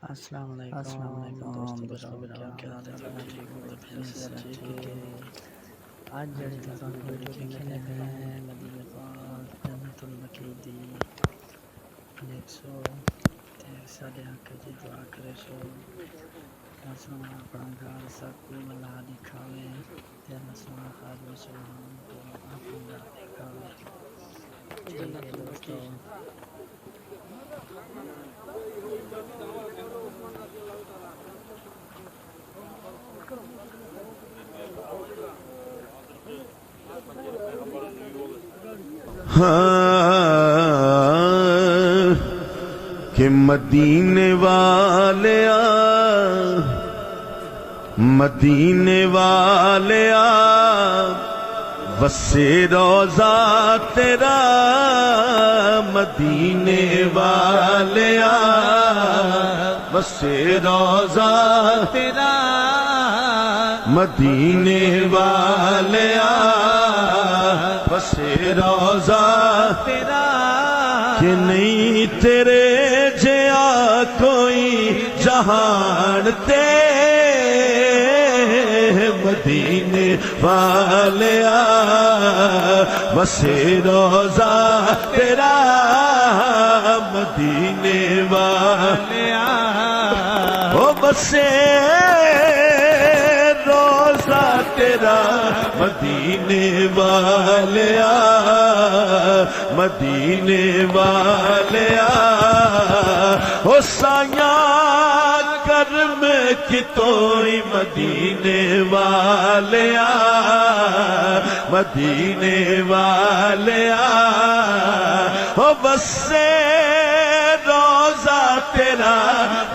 السلام علیکم دوستو کیا حال ہے؟ سب ٹھیک ہو؟ ٹھیک ہے۔ آج جڑی تسان ویڈیو دیکھنے لگے ہیں مدینہ پاک جنت البقیع دی دیکھ سو تے ساڈے آقا جی دعا کرے سو اللہ سونا اپنا گھر سکون اللہ دکھاوے تے اللہ سونا خادم سلیمان کو اپنا گھر دکھاوے۔ ٹھیک ہے دوستو، ہاں کہ مدینے والیا مدینے والیا وسے روضہ تیرا مدینے والیا وسے روضہ تیرا مدینے والیا وسے روضہ تیرا کہ نہیں تیرے جیا کوئی جہان تے مدینے والیا وسے روضہ تیرا مدینے والیا او وسے روضہ تیرا مدینے والیا مدینے والیا او سایاں کرم کی توئی مدینے والیا مدینے والیا او بسے روضہ تیرا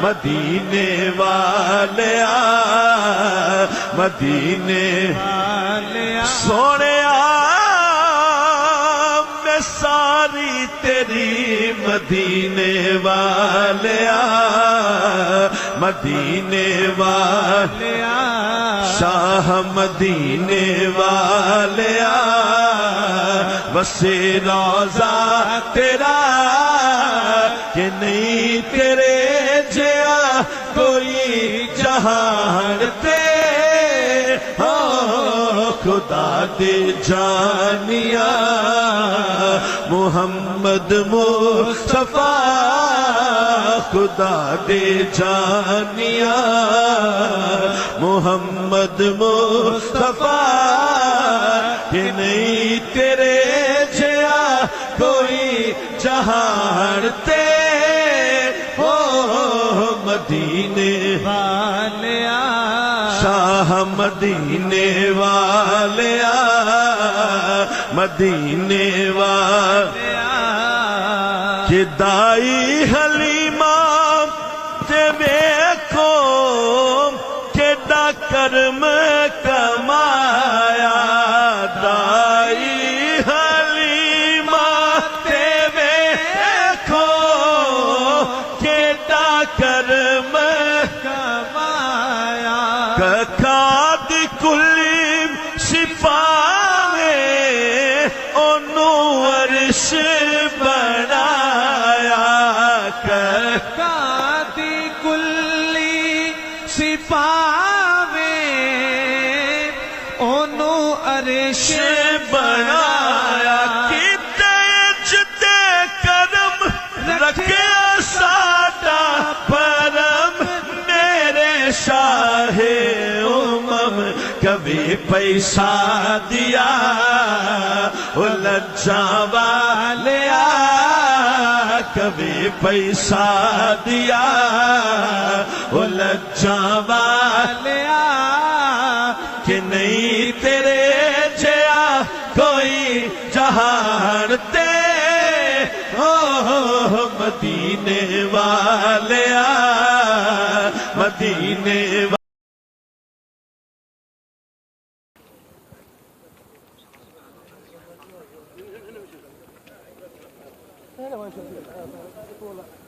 مدینے والیا مدینے والیا سونے میں ساری تیری مدینے والیا مدینے والیا شاہ مدینے والیا وسے روضہ تیرا کہ نہیں تیرے جیا کوئی جہان تے خدا دے جانیا محمد مصطفیٰ خدا دے جانیا محمد مصطفیٰ کہ نہیں تیرے جیا کوئی جہان تے مدینے والیا شاہ مدینے والیا مدینے والیا کہ دائی حلیمہ تے ویکھو کیڈا کرم کمایا دائی حلیمہ تے ویکھو کیڈا کرم کمایا ککاد کلی سپاوے اونو عرش بنایا ککاد کلی سپاوے اونو عرش بنایا کتے جتے کرم رکھے ساڈا پرم میرے شاہ امم کبھی پیسہ دیا لجاں والیا کبھی پیسہ دیا لجاں والیا کہ نہیں تیرے جیا کوئی جہان تے مدینے والیا مدینے والیا